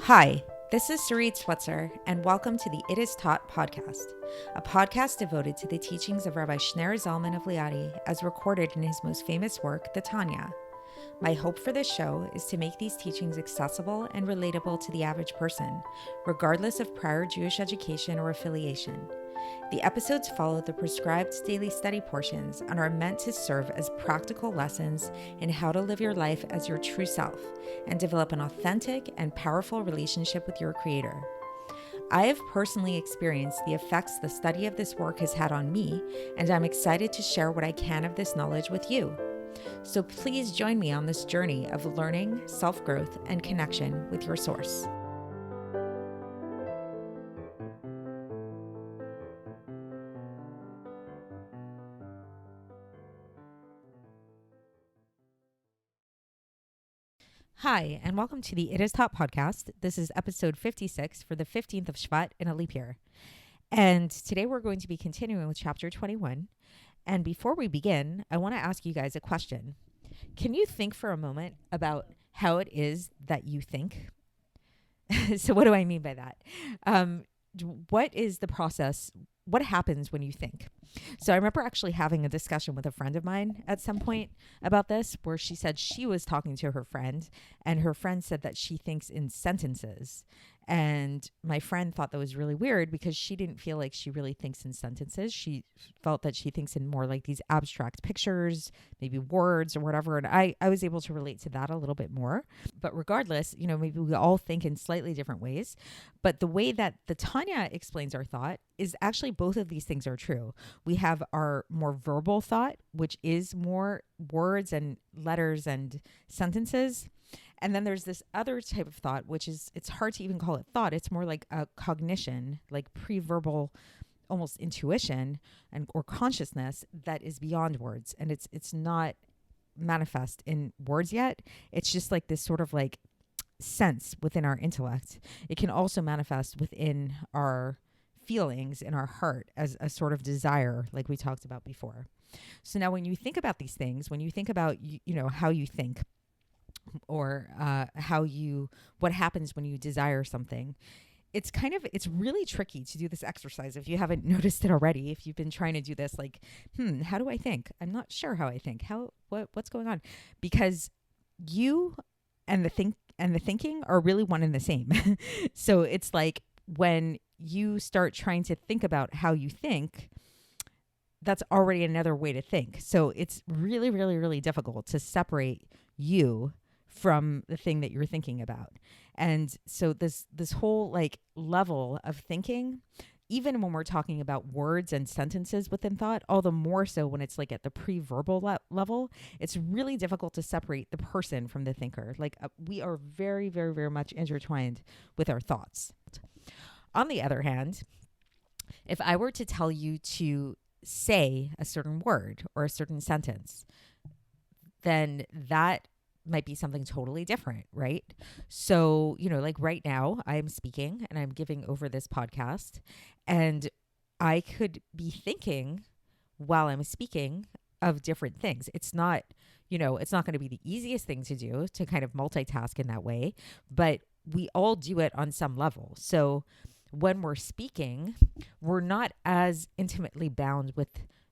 Hi, this is Sarit Switzer, and welcome to the It Is Taught podcast, a podcast devoted to the teachings of Rabbi Shneur Zalman of Liadi as recorded in his most famous work, the Tanya. My hope for this show is to make these teachings accessible and relatable to the average person, regardless of prior Jewish education or affiliation. The episodes follow the prescribed daily study portions and are meant to serve as practical lessons in how to live your life as your true self and develop an authentic and powerful relationship with your Creator. I have personally experienced the effects the study of this work has had on me, and I'm excited to share what I can of this knowledge with you. So please join me on this journey of learning, self-growth, and connection with your source. Hi, and welcome to the It Is Taught podcast. This is episode 56 for the 15th of Shevat in a leap year. And today we're going to be continuing with chapter 21. And before we begin, I want to ask you guys a question. Can you think for a moment about how it is that you think? So what do I mean by that? What is the process? What happens when you think? So I remember actually having a discussion with a friend of mine at some point about this, where she said she was talking to her friend and her friend said that she thinks in sentences. And my friend thought that was really weird because she didn't feel like she really thinks in sentences. She felt that she thinks in more like these abstract pictures, maybe words or whatever. And I was able to relate to that a little bit more. But regardless, maybe we all think in slightly different ways. But the way that the Tanya explains our thought is actually both of these things are true. We have our more verbal thought, which is more words and letters and sentences. And then there's this other type of thought, which is, it's hard to even call it thought. It's more like a cognition, like preverbal, almost intuition or consciousness that is beyond words. And it's not manifest in words yet. It's just like this sort of like sense within our intellect. It can also manifest within our feelings in our heart as a sort of desire, like we talked about before. So now when you think about these things, when you think about, how you think, or what happens when you desire something, it's really tricky to do this exercise. If you haven't noticed it already, if you've been trying to do this, like, how do I think? I'm not sure how I think. What's going on? Because you and the thinking are really one and the same. So it's like when you start trying to think about how you think, that's already another way to think. So it's really, really, really difficult to separate you from the thing that you're thinking about. And so this whole like level of thinking, even when we're talking about words and sentences within thought, all the more so when it's like at the preverbal level, it's really difficult to separate the person from the thinker. Like we are very, very, very much intertwined with our thoughts. On the other hand, if I were to tell you to say a certain word or a certain sentence, then that might be something totally different, right? So, like right now I'm speaking and I'm giving over this podcast, and I could be thinking while I'm speaking of different things. It's not going to be the easiest thing to do to kind of multitask in that way, but we all do it on some level. So when we're speaking, we're not as intimately bound with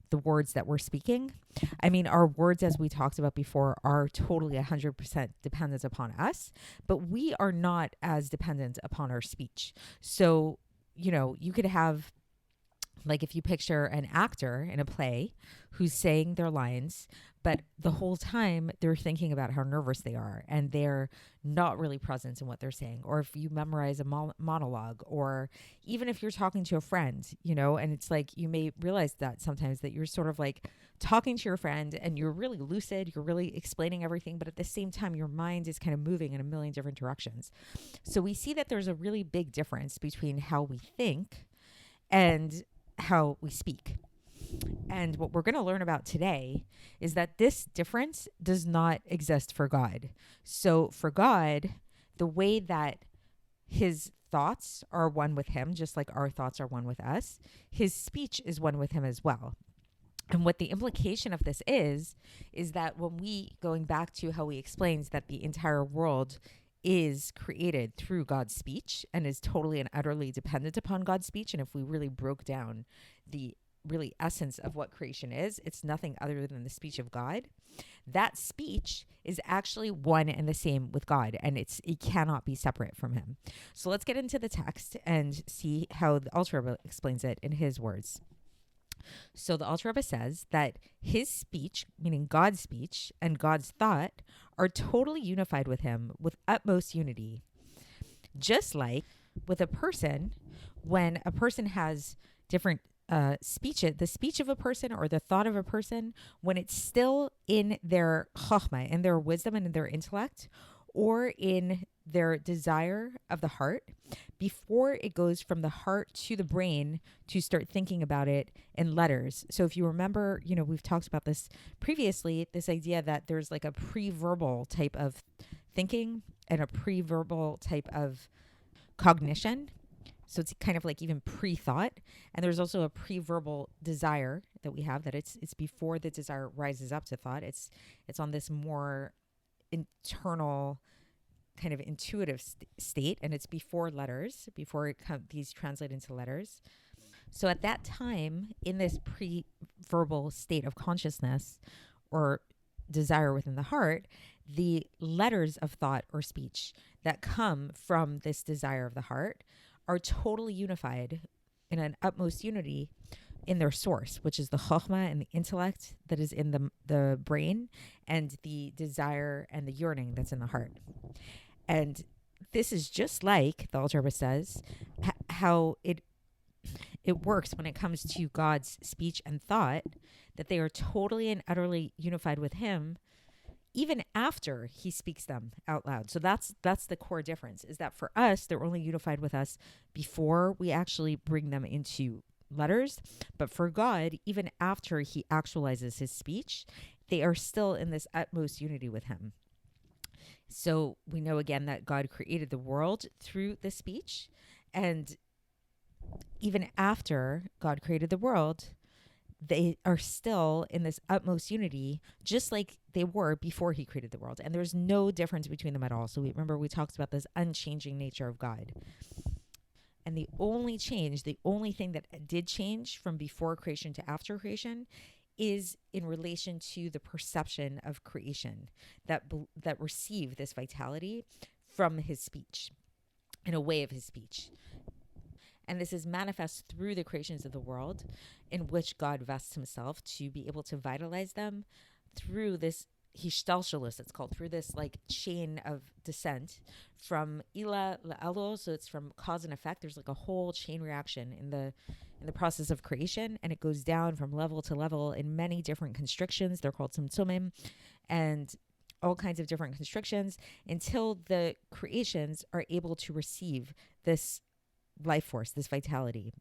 the words that we're speaking. I mean, our words, as we talked about before, are totally 100% dependent upon us, but we are not as dependent upon our speech. So, you could have, like, if you picture an actor in a play who's saying their lines, but the whole time they're thinking about how nervous they are and they're not really present in what they're saying. Or if you memorize a monologue, or even if you're talking to a friend, and it's like you may realize that sometimes that you're sort of like talking to your friend and you're really lucid, you're really explaining everything, but at the same time your mind is kind of moving in a million different directions. So we see that there's a really big difference between how we think and how we speak. And what we're going to learn about today is that this difference does not exist for God. So for God, the way that his thoughts are one with him, just like our thoughts are one with us, his speech is one with him as well. And what the implication of this is that when going back to how he explains that the entire world is created through God's speech and is totally and utterly dependent upon God's speech. And if we really broke down the really essence of what creation is, it's nothing other than the speech of God. That speech is actually one and the same with God, and it cannot be separate from him. So let's get into the text and see how the Alter Rebbe explains it in his words. So the Alter Rebbe says that his speech, meaning God's speech, and God's thought are totally unified with him with utmost unity. Just like with a person, when a person has different speech, the speech of a person or the thought of a person, when it's still in their chokhmah, in their wisdom and in their intellect, or in their desire of the heart, before it goes from the heart to the brain to start thinking about it in letters. So if you remember, we've talked about this previously, this idea that there's like a preverbal type of thinking and a preverbal type of cognition. So it's kind of like even pre-thought. And there's also a preverbal desire that we have, that it's before the desire rises up to thought. It's on this more internal kind of intuitive state, and it's before letters, before these translate into letters. So at that time, in this pre-verbal state of consciousness or desire within the heart, the letters of thought or speech that come from this desire of the heart are totally unified in an utmost unity in their source, which is the chokhmah and the intellect that is in the brain, and the desire and the yearning that's in the heart. And this is just like, the Alter Rebbe says, how it works when it comes to God's speech and thought, that they are totally and utterly unified with him, even after he speaks them out loud. So that's the core difference, is that for us, they're only unified with us before we actually bring them into letters. But for God, even after he actualizes his speech, they are still in this utmost unity with him. So we know again that God created the world through the speech. And even after God created the world, they are still in this utmost unity, just like they were before he created the world. And there's no difference between them at all. So we talked about this unchanging nature of God. And the only thing that did change from before creation to after creation is in relation to the perception of creation that receive this vitality from his speech, in a way of his speech. And this is manifest through the creations of the world, in which God vests himself to be able to vitalize them through this hishtalshelus, it's called, through this like chain of descent from ila la'alo. So it's from cause and effect. There's like a whole chain reaction in the process of creation, and it goes down from level to level in many different constrictions. They're called tzimtzumim, and all kinds of different constrictions, until the creations are able to receive this life force, this vitality,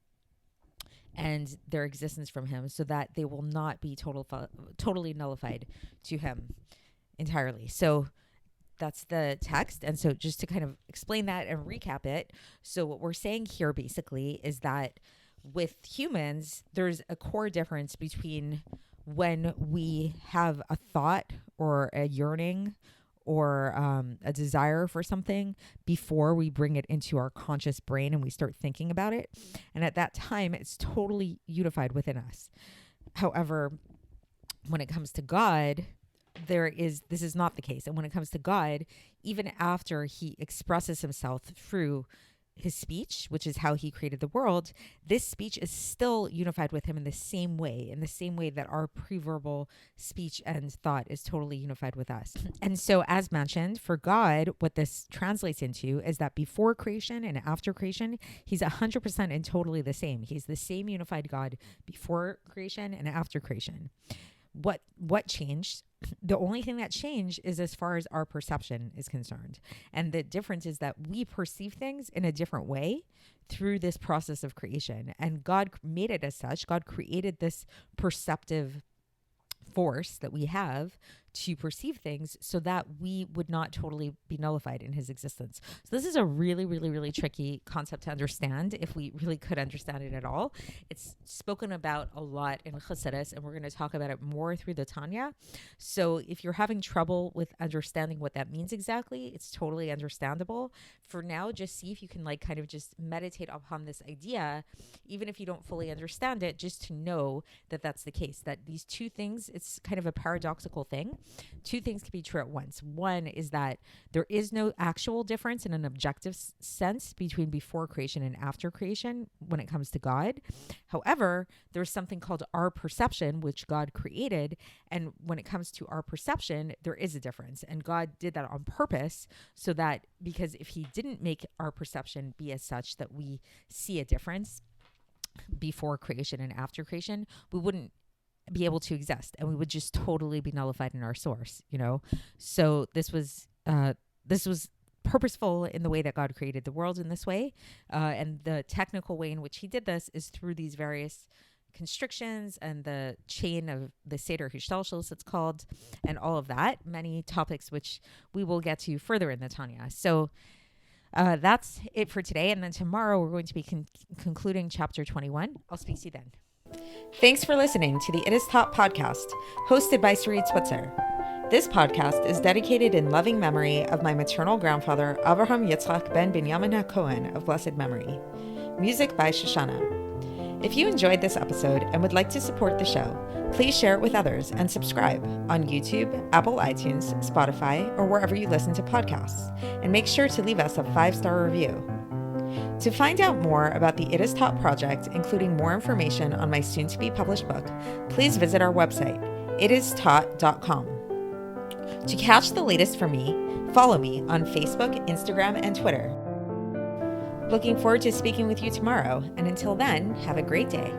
and their existence from him, so that they will not be totally nullified to him entirely. So that's the text. And so just to kind of explain that and recap it. So what we're saying here basically is that with humans, there's a core difference between when we have a thought or a yearning or a desire for something before we bring it into our conscious brain and we start thinking about it. And at that time, it's totally unified within us. However, when it comes to God, this is not the case. And when it comes to God, even after he expresses himself through his speech, which is how he created the world, this speech is still unified with him in the same way that our preverbal speech and thought is totally unified with us. And so, as mentioned, for God, what this translates into is that before creation and after creation, he's 100% and totally the same. He's the same unified God before creation and after creation. What changed? The only thing that changed is as far as our perception is concerned. And the difference is that we perceive things in a different way through this process of creation. And God made it as such. God created this perceptive force that we have to perceive things so that we would not totally be nullified in his existence. So this is a really, really, really tricky concept to understand if we really could understand it at all. It's spoken about a lot in Chassidus, and we're going to talk about it more through the Tanya. So if you're having trouble with understanding what that means exactly, it's totally understandable. For now, just see if you can kind of just meditate upon this idea, even if you don't fully understand it, just to know that that's the case, that these two things, it's kind of a paradoxical thing. Two things can be true at once. One is that there is no actual difference in an objective sense between before creation and after creation when it comes to God. However, there's something called our perception, which God created. And when it comes to our perception, there is a difference. And God did that on purpose so that, because if he didn't make our perception be as such that we see a difference before creation and after creation, we wouldn't be able to exist, and we would just totally be nullified in our source, So this was purposeful in the way that God created the world in this way, and the technical way in which he did this is through these various constrictions and the chain of the Seder Hishtalshelus, it's called, and all of that, many topics which we will get to further in the Tanya. So that's it for today, and then tomorrow we're going to be concluding chapter 21. I'll speak to you then. Thanks for listening to the It Is Taught podcast, hosted by Sarit Switzer. This podcast is dedicated in loving memory of my maternal grandfather, Avraham Yitzchak ben Binyamin HaKohen of blessed memory. Music by Shoshana. If you enjoyed this episode and would like to support the show, please share it with others and subscribe on YouTube, Apple iTunes, Spotify, or wherever you listen to podcasts. And make sure to leave us a 5-star review. To find out more about the It Is Taught project, including more information on my soon-to-be published book, please visit our website, itistaught.com. To catch the latest from me, follow me on Facebook, Instagram, and Twitter. Looking forward to speaking with you tomorrow, and until then, have a great day.